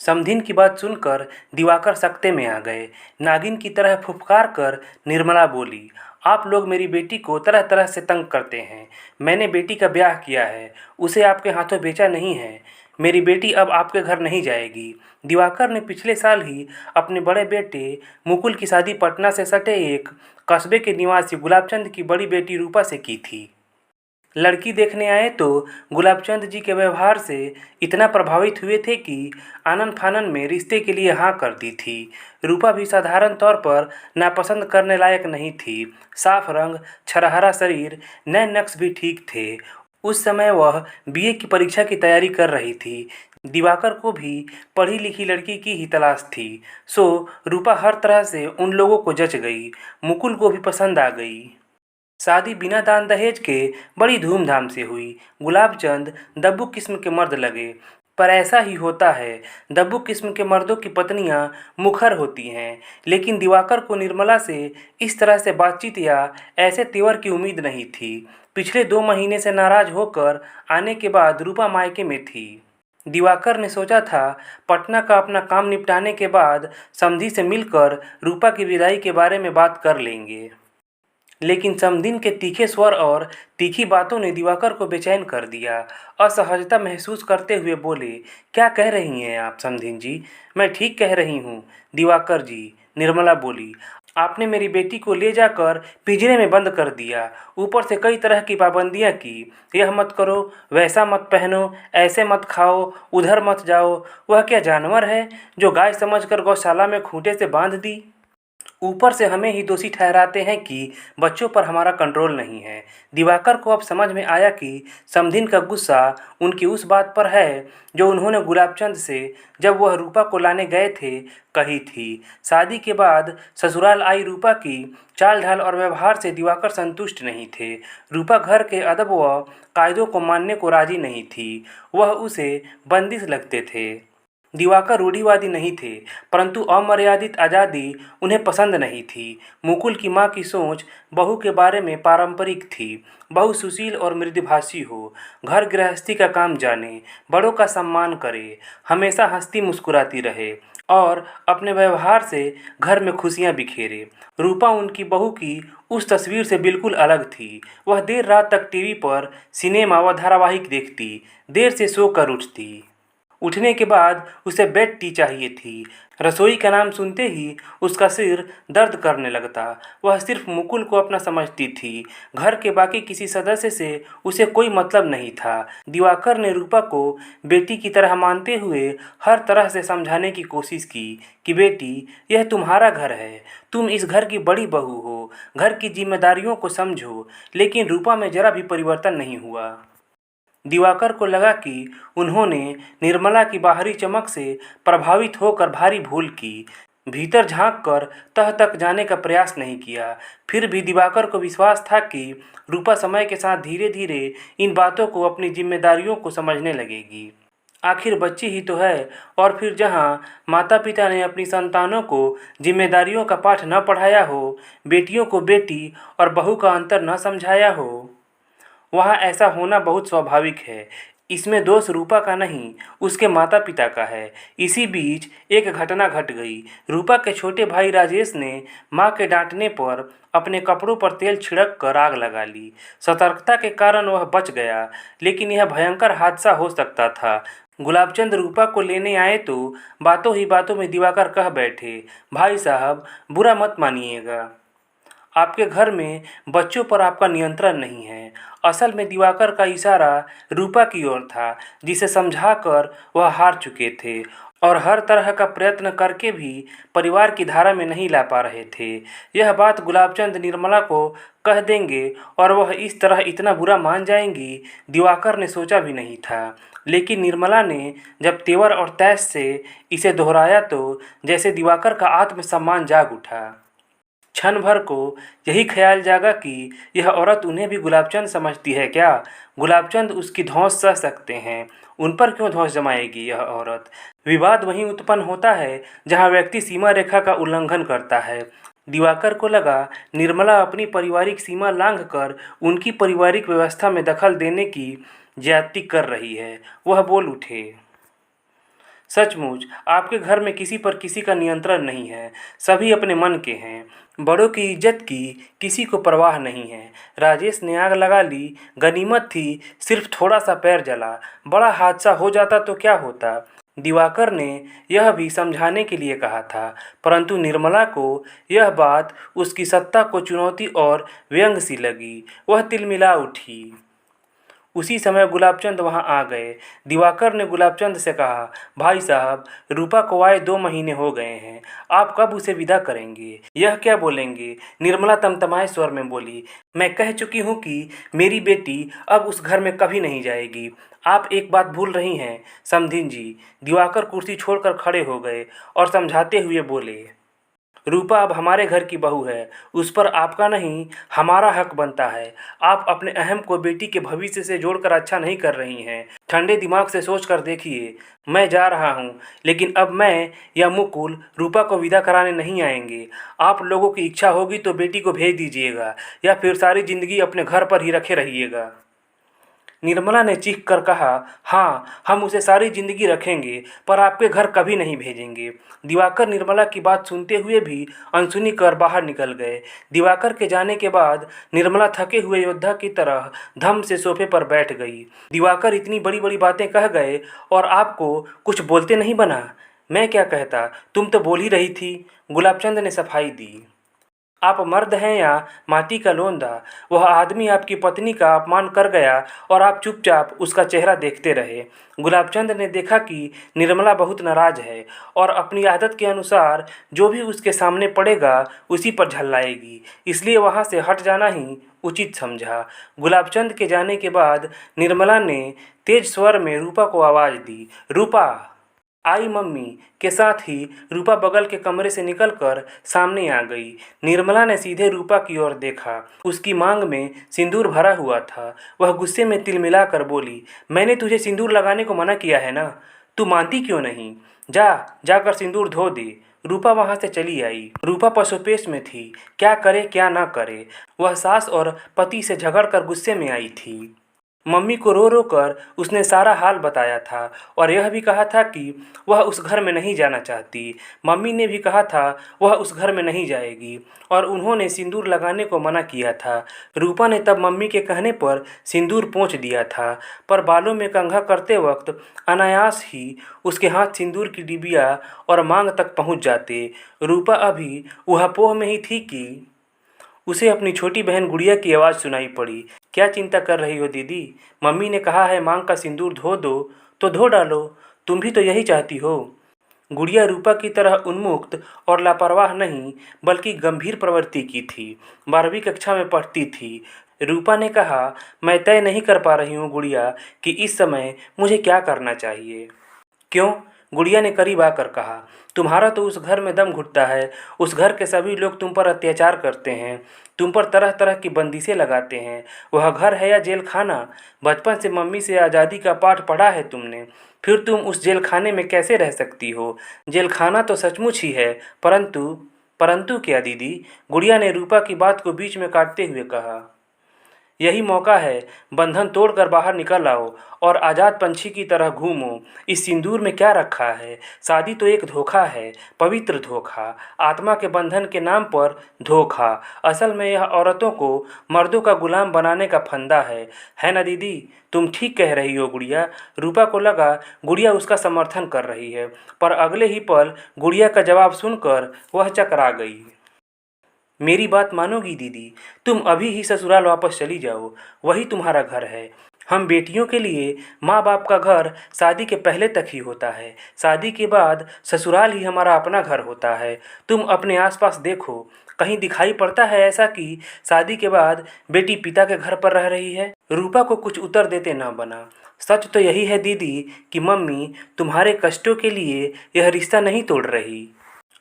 समधिन की बात सुनकर दिवाकर सकते में आ गए। नागिन की तरह फुफकार कर निर्मला बोली, आप लोग मेरी बेटी को तरह तरह से तंग करते हैं। मैंने बेटी का ब्याह किया है, उसे आपके हाथों बेचा नहीं है। मेरी बेटी अब आपके घर नहीं जाएगी। दिवाकर ने पिछले साल ही अपने बड़े बेटे मुकुल की शादी पटना से सटे एक कस्बे के निवासी गुलाबचंद की बड़ी बेटी रूपा से की थी। लड़की देखने आए तो गुलाबचंद जी के व्यवहार से इतना प्रभावित हुए थे कि आनन फानन में रिश्ते के लिए हाँ कर दी थी। रूपा भी साधारण तौर पर नापसंद करने लायक नहीं थी। साफ रंग, छरहरा शरीर, नए नक्श भी ठीक थे। उस समय वह बीए की परीक्षा की तैयारी कर रही थी। दिवाकर को भी पढ़ी लिखी लड़की की ही तलाश थी। सो रूपा हर तरह से उन लोगों को जच गई। मुकुल को भी पसंद आ गई। शादी बिना दान दहेज के बड़ी धूमधाम से हुई। गुलाबचंद दब्बू किस्म के मर्द लगे, पर ऐसा ही होता है। दब्बू किस्म के मर्दों की पत्नियां मुखर होती हैं, लेकिन दिवाकर को निर्मला से इस तरह से बातचीत या ऐसे तेवर की उम्मीद नहीं थी। पिछले 2 महीने से नाराज होकर आने के बाद रूपा मायके में थी। दिवाकर ने सोचा था पटना का अपना काम निपटाने के बाद समधी से मिलकर रूपा की विदाई के बारे में बात कर लेंगे, लेकिन समधिन के तीखे स्वर और तीखी बातों ने दिवाकर को बेचैन कर दिया। असहजता महसूस करते हुए बोले, क्या कह रही हैं आप समधिन जी? मैं ठीक कह रही हूँ दिवाकर जी, निर्मला बोली। आपने मेरी बेटी को ले जाकर पिंजरे में बंद कर दिया, ऊपर से कई तरह की पाबंदियाँ की। यह मत करो, वैसा मत पहनो, ऐसे मत खाओ, उधर मत जाओ। वह क्या जानवर है जो गाय समझकर गौशाला में खूंटे से बांध दी? ऊपर से हमें ही दोषी ठहराते हैं कि बच्चों पर हमारा कंट्रोल नहीं है। दिवाकर को अब समझ में आया कि समधिन का गुस्सा उनकी उस बात पर है जो उन्होंने गुलाबचंद से जब वह रूपा को लाने गए थे कही थी। शादी के बाद ससुराल आई रूपा की चाल ढाल और व्यवहार से दिवाकर संतुष्ट नहीं थे। रूपा घर के अदब व कायदों को मानने को राजी नहीं थी। वह उसे बंदिश लगते थे। दिवाकर रूढ़िवादी नहीं थे, परंतु अमर्यादित आज़ादी उन्हें पसंद नहीं थी। मुकुल की माँ की सोच बहू के बारे में पारंपरिक थी। बहू सुशील और मृदुभाषी हो, घर गृहस्थी का काम जाने, बड़ों का सम्मान करे, हमेशा हंसती मुस्कुराती रहे और अपने व्यवहार से घर में खुशियाँ बिखेरे। रूपा उनकी बहू की उस तस्वीर से बिल्कुल अलग थी। वह देर रात तक टीवी पर सिनेमा व धारावाहिक देखती, देर से सो कर उठती। उठने के बाद उसे बेड टी चाहिए थी। रसोई का नाम सुनते ही उसका सिर दर्द करने लगता। वह सिर्फ मुकुल को अपना समझती थी, घर के बाकी किसी सदस्य से उसे कोई मतलब नहीं था। दिवाकर ने रूपा को बेटी की तरह मानते हुए हर तरह से समझाने की कोशिश की कि बेटी, यह तुम्हारा घर है, तुम इस घर की बड़ी बहू हो, घर की जिम्मेदारियों को समझो। लेकिन रूपा में जरा भी परिवर्तन नहीं हुआ। दिवाकर को लगा कि उन्होंने निर्मला की बाहरी चमक से प्रभावित होकर भारी भूल की। भीतर झांककर तह तक जाने का प्रयास नहीं किया। फिर भी दिवाकर को विश्वास था कि रूपा समय के साथ धीरे धीरे इन बातों को, अपनी जिम्मेदारियों को समझने लगेगी। आखिर बच्ची ही तो है। और फिर जहाँ माता पिता ने अपनी संतानों को जिम्मेदारियों का पाठ न पढ़ाया हो, बेटियों को बेटी और बहू का अंतर न समझाया हो, वहाँ ऐसा होना बहुत स्वाभाविक है। इसमें दोष रूपा का नहीं, उसके माता पिता का है। इसी बीच एक घटना घट गई। रूपा के छोटे भाई राजेश ने माँ के डांटने पर अपने कपड़ों पर तेल छिड़क कर आग लगा ली। सतर्कता के कारण वह बच गया, लेकिन यह भयंकर हादसा हो सकता था। गुलाबचंद रूपा को लेने आए तो बातों ही बातों में दिवाकर कह बैठे, भाई साहब, बुरा मत मानिएगा, आपके घर में बच्चों पर आपका नियंत्रण नहीं है। असल में दिवाकर का इशारा रूपा की ओर था, जिसे समझाकर वह हार चुके थे और हर तरह का प्रयत्न करके भी परिवार की धारा में नहीं ला पा रहे थे। यह बात गुलाबचंद निर्मला को कह देंगे और वह इस तरह इतना बुरा मान जाएंगी, दिवाकर ने सोचा भी नहीं था। लेकिन निर्मला ने जब तेवर और तैश से इसे दोहराया तो जैसे दिवाकर का आत्मसम्मान जाग उठा। क्षण भर को यही ख्याल जागा कि यह औरत उन्हें भी गुलाबचंद समझती है क्या? गुलाबचंद उसकी धौंस सह सकते हैं, उन पर क्यों धौंस जमाएगी यह औरत? विवाद वहीं उत्पन्न होता है जहां व्यक्ति सीमा रेखा का उल्लंघन करता है। दिवाकर को लगा निर्मला अपनी पारिवारिक सीमा लांघकर उनकी पारिवारिक व्यवस्था में दखल देने की ज्यादती कर रही है। वह बोल उठे, सचमुच आपके घर में किसी पर किसी का नियंत्रण नहीं है, सभी अपने मन के हैं। बड़ों की इज्जत की किसी को परवाह नहीं है। राजेश ने आग लगा ली, गनीमत थी सिर्फ थोड़ा सा पैर जला, बड़ा हादसा हो जाता तो क्या होता। दिवाकर ने यह भी समझाने के लिए कहा था, परंतु निर्मला को यह बात उसकी सत्ता को चुनौती और व्यंग सी लगी। वह तिलमिला उठी। उसी समय गुलाबचंद वहां आ गए। दिवाकर ने गुलाबचंद से कहा, भाई साहब, रूपा को आए 2 महीने हो गए हैं, आप कब उसे विदा करेंगे? यह क्या बोलेंगे? निर्मला तमतमाए स्वर में बोली, मैं कह चुकी हूँ कि मेरी बेटी अब उस घर में कभी नहीं जाएगी। आप एक बात भूल रही हैं समधिन जी। दिवाकर कुर्सी छोड़कर खड़े हो गए और समझाते हुए बोले, रूपा अब हमारे घर की बहू है, उस पर आपका नहीं हमारा हक बनता है। आप अपने अहम को बेटी के भविष्य से जोड़कर अच्छा नहीं कर रही हैं। ठंडे दिमाग से सोच कर देखिए। मैं जा रहा हूँ, लेकिन अब मैं या मुकुल रूपा को विदा कराने नहीं आएंगे। आप लोगों की इच्छा होगी तो बेटी को भेज दीजिएगा, या फिर सारी जिंदगी अपने घर पर ही रखे रहिएगा। निर्मला ने चीख कर कहा, हाँ, हम उसे सारी जिंदगी रखेंगे, पर आपके घर कभी नहीं भेजेंगे। दिवाकर निर्मला की बात सुनते हुए भी अनसुनी कर बाहर निकल गए। दिवाकर के जाने के बाद निर्मला थके हुए योद्धा की तरह धम से सोफे पर बैठ गई। दिवाकर इतनी बड़ी बड़ी बातें कह गए और आपको कुछ बोलते नहीं बना? मैं क्या कहता, तुम तो बोल ही रही थी। गुलाबचंद ने सफाई दी। आप मर्द हैं या माटी का लोंदा? वह आदमी आपकी पत्नी का अपमान कर गया और आप चुपचाप उसका चेहरा देखते रहे। गुलाबचंद ने देखा कि निर्मला बहुत नाराज है और अपनी आदत के अनुसार जो भी उसके सामने पड़ेगा उसी पर झल्लाएगी, इसलिए वहाँ से हट जाना ही उचित समझा। गुलाबचंद के जाने के बाद निर्मला ने तेज स्वर में रूपा को आवाज़ दी, रूपा! आई मम्मी के साथ ही रूपा बगल के कमरे से निकलकर सामने आ गई। निर्मला ने सीधे रूपा की ओर देखा। उसकी मांग में सिंदूर भरा हुआ था। वह गुस्से में तिलमिला कर बोली, मैंने तुझे सिंदूर लगाने को मना किया है ना? तू मानती क्यों नहीं? जाकर सिंदूर धो दे। रूपा वहां से चली आई। रूपा पशुपेश में थी, क्या करे क्या ना करे। वह सास और पति से झगड़कर गुस्से में आई थी। मम्मी को रो रो कर उसने सारा हाल बताया था और यह भी कहा था कि वह उस घर में नहीं जाना चाहती। मम्मी ने भी कहा था वह उस घर में नहीं जाएगी और उन्होंने सिंदूर लगाने को मना किया था। रूपा ने तब मम्मी के कहने पर सिंदूर पोंछ दिया था, पर बालों में कंघा करते वक्त अनायास ही उसके हाथ सिंदूर की डिबिया और मांग तक पहुंच जाते। रूपा अभी ऊहापोह में ही थी कि उसे अपनी छोटी बहन गुड़िया की आवाज़ सुनाई पड़ी, क्या चिंता कर रही हो दीदी? मम्मी ने कहा है मांग का सिंदूर धो दो तो धो डालो, तुम भी तो यही चाहती हो। गुड़िया रूपा की तरह उन्मुक्त और लापरवाह नहीं, बल्कि गंभीर प्रवृत्ति की थी। 12वीं कक्षा में पढ़ती थी। रूपा ने कहा, मैं तय नहीं कर पा रही हूँ गुड़िया कि इस समय मुझे क्या करना चाहिए। क्यों? गुड़िया ने करीब आकर कहा, तुम्हारा तो उस घर में दम घुटता है। उस घर के सभी लोग तुम पर अत्याचार करते हैं, तुम पर तरह तरह की बंदिशें लगाते हैं। वह घर है या जेल खाना? बचपन से मम्मी से आज़ादी का पाठ पढ़ा है तुमने, फिर तुम उस जेल खाने में कैसे रह सकती हो? जेल खाना तो सचमुच ही है, परंतु परंतु क्या दीदी? गुड़िया ने रूपा की बात को बीच में काटते हुए कहा, यही मौका है, बंधन तोड़कर बाहर निकल आओ और आज़ाद पंछी की तरह घूमो। इस सिंदूर में क्या रखा है? शादी तो एक धोखा है, पवित्र धोखा, आत्मा के बंधन के नाम पर धोखा। असल में यह औरतों को मर्दों का गुलाम बनाने का फंदा है ना दीदी? तुम ठीक कह रही हो गुड़िया। रूपा को लगा गुड़िया उसका समर्थन कर रही है, पर अगले ही पल गुड़िया का जवाब सुनकर वह चकरा गई। मेरी बात मानोगी दीदी? तुम अभी ही ससुराल वापस चली जाओ, वही तुम्हारा घर है। हम बेटियों के लिए माँ बाप का घर शादी के पहले तक ही होता है, शादी के बाद ससुराल ही हमारा अपना घर होता है। तुम अपने आसपास देखो, कहीं दिखाई पड़ता है ऐसा कि शादी के बाद बेटी पिता के घर पर रह रही है? रूपा को कुछ उत्तर देते न बना। सच तो यही है दीदी कि मम्मी तुम्हारे कष्टों के लिए यह रिश्ता नहीं तोड़ रही,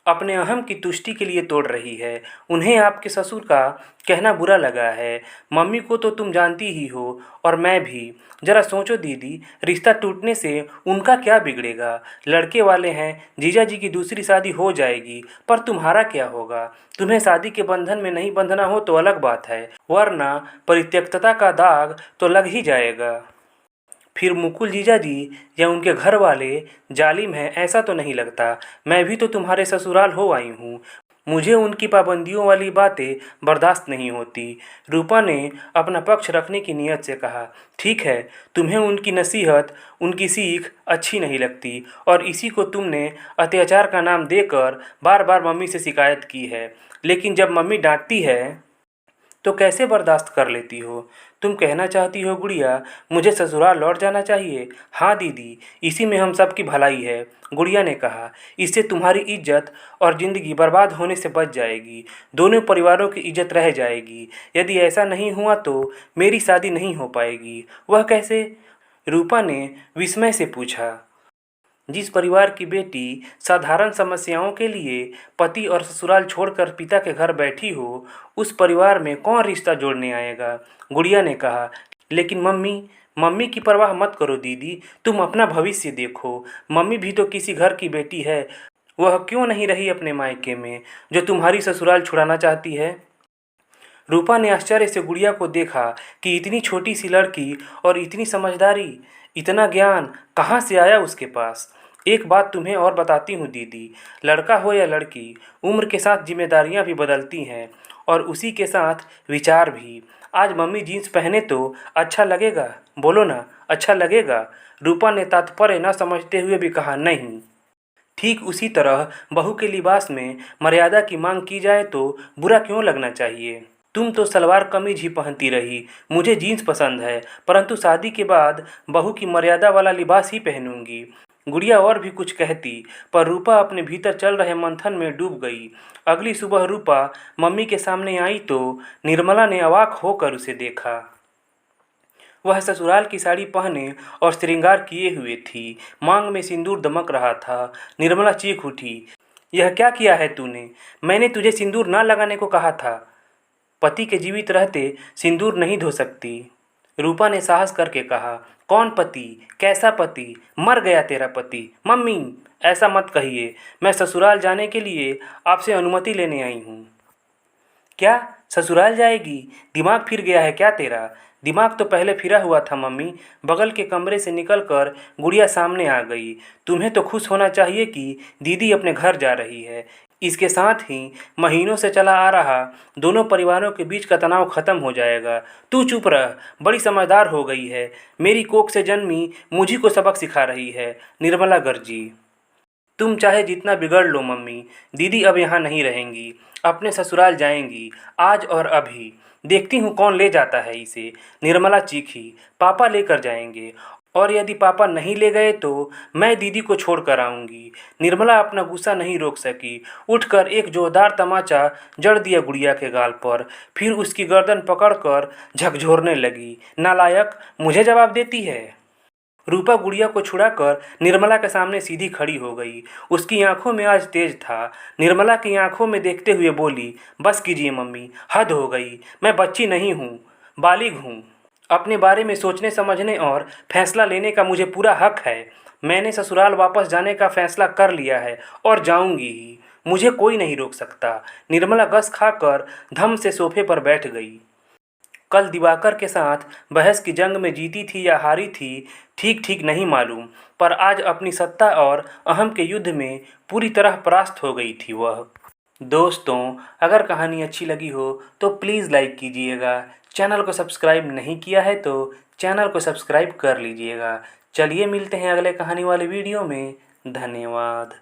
अपने अहम की तुष्टि के लिए तोड़ रही है। उन्हें आपके ससुर का कहना बुरा लगा है। मम्मी को तो तुम जानती ही हो और मैं भी। जरा सोचो दीदी, रिश्ता टूटने से उनका क्या बिगड़ेगा? लड़के वाले हैं, जीजा जी की दूसरी शादी हो जाएगी, पर तुम्हारा क्या होगा? तुम्हें शादी के बंधन में नहीं बंधना हो तो अलग बात है, वरना परित्यक्तता का दाग तो लग ही जाएगा। फिर मुकुल जीजा जी या उनके घर वाले जालिम हैं ऐसा तो नहीं लगता। मैं भी तो तुम्हारे ससुराल हो आई हूँ। मुझे उनकी पाबंदियों वाली बातें बर्दाश्त नहीं होती। रूपा ने अपना पक्ष रखने की नीयत से कहा, ठीक है, तुम्हें उनकी नसीहत, उनकी सीख अच्छी नहीं लगती और इसी को तुमने अत्याचार का नाम देकर बार बार मम्मी से शिकायत की है। लेकिन जब मम्मी डांटती है तो कैसे बर्दाश्त कर लेती हो? तुम कहना चाहती हो गुड़िया मुझे ससुराल लौट जाना चाहिए? हाँ दीदी, इसी में हम सब की भलाई है, गुड़िया ने कहा। इससे तुम्हारी इज्जत और ज़िंदगी बर्बाद होने से बच जाएगी। दोनों परिवारों की इज्जत रह जाएगी। यदि ऐसा नहीं हुआ तो मेरी शादी नहीं हो पाएगी। वह कैसे? रूपा ने विस्मय से पूछा। जिस परिवार की बेटी साधारण समस्याओं के लिए पति और ससुराल छोड़कर पिता के घर बैठी हो, उस परिवार में कौन रिश्ता जोड़ने आएगा? गुड़िया ने कहा। लेकिन मम्मी, मम्मी की परवाह मत करो दीदी, तुम अपना भविष्य देखो। मम्मी भी तो किसी घर की बेटी है। वह क्यों नहीं रही अपने मायके में, जो तुम्हारी ससुराल छुड़ाना चाहती है? रूपा ने आश्चर्य से गुड़िया को देखा कि इतनी छोटी सी लड़की और इतनी समझदारी, इतना ज्ञान कहाँ से आया उसके पास। एक बात तुम्हें और बताती हूँ दीदी, लड़का हो या लड़की, उम्र के साथ जिम्मेदारियाँ भी बदलती हैं और उसी के साथ विचार भी। आज मम्मी जीन्स पहने तो अच्छा लगेगा, बोलो ना, अच्छा लगेगा? रूपा ने तात्पर्य न समझते हुए भी कहा, नहीं। ठीक उसी तरह बहू के लिबास में मर्यादा की मांग की जाए तो बुरा क्यों लगना चाहिए? तुम तो सलवार कमीज ही पहनती रही, मुझे जीन्स पसंद है, परंतु शादी के बाद बहू की मर्यादा वाला लिबास ही पहनूंगी। गुड़िया और भी कुछ कहती, पर रूपा अपने भीतर चल रहे मंथन में डूब गई। अगली सुबह रूपा मम्मी के सामने आई तो निर्मला ने अवाक होकर उसे देखा। वह ससुराल की साड़ी पहने और श्रृंगार किए हुए थी, मांग में सिंदूर दमक रहा था। निर्मला चीख उठी, यह क्या किया है तूने? मैंने तुझे सिंदूर ना लगाने को कहा था। पति के जीवित रहते सिंदूर नहीं धो सकती, रूपा ने साहस करके कहा। कौन पति? कैसा पति? मर गया तेरा पति। मम्मी, ऐसा मत कहिए, मैं ससुराल जाने के लिए आपसे अनुमति लेने आई हूँ। क्या ससुराल जाएगी? दिमाग फिर गया है क्या तेरा? दिमाग तो पहले फिरा हुआ था मम्मी। बगल के कमरे से निकलकर गुड़िया सामने आ गई। तुम्हें तो खुश होना चाहिए कि दीदी अपने घर जा रही है। इसके साथ ही महीनों से चला आ रहा दोनों परिवारों के बीच का तनाव खत्म हो जाएगा। तू चुप रह, बड़ी समझदार हो गई है, मेरी कोख से जन्मी मुझी को सबक सिखा रही है, निर्मला गर्जी। तुम चाहे जितना बिगड़ लो मम्मी, दीदी अब यहाँ नहीं रहेंगी, अपने ससुराल जाएंगी, आज और अभी। देखती हूँ कौन ले जाता है इसे, निर्मला चीखी। पापा लेकर जाएंगे, और यदि पापा नहीं ले गए तो मैं दीदी को छोड़ कर आऊँगी। निर्मला अपना गुस्सा नहीं रोक सकी, उठकर एक जोरदार तमाचा जड़ दिया गुड़िया के गाल पर, फिर उसकी गर्दन पकड़कर झकझोरने लगी। नालायक, मुझे जवाब देती है? रूपा गुड़िया को छुड़ाकर निर्मला के सामने सीधी खड़ी हो गई। उसकी आंखों में आज तेज था। निर्मला की आंखों में देखते हुए बोली, बस कीजिए मम्मी, हद हो गई। मैं बच्ची नहीं हूँ, बालिग हूँ। अपने बारे में सोचने समझने और फैसला लेने का मुझे पूरा हक है। मैंने ससुराल वापस जाने का फैसला कर लिया है और जाऊंगी ही। मुझे कोई नहीं रोक सकता। निर्मला गस खाकर धम से सोफे पर बैठ गई। कल दिवाकर के साथ बहस की जंग में जीती थी या हारी थी, ठीक ठीक नहीं मालूम, पर आज अपनी सत्ता और अहम के युद्ध में पूरी तरह परास्त हो गई थी वह। दोस्तों, अगर कहानी अच्छी लगी हो तो प्लीज़ लाइक कीजिएगा। चैनल को सब्सक्राइब नहीं किया है तो चैनल को सब्सक्राइब कर लीजिएगा। चलिए मिलते हैं अगले कहानी वाले वीडियो में। धन्यवाद।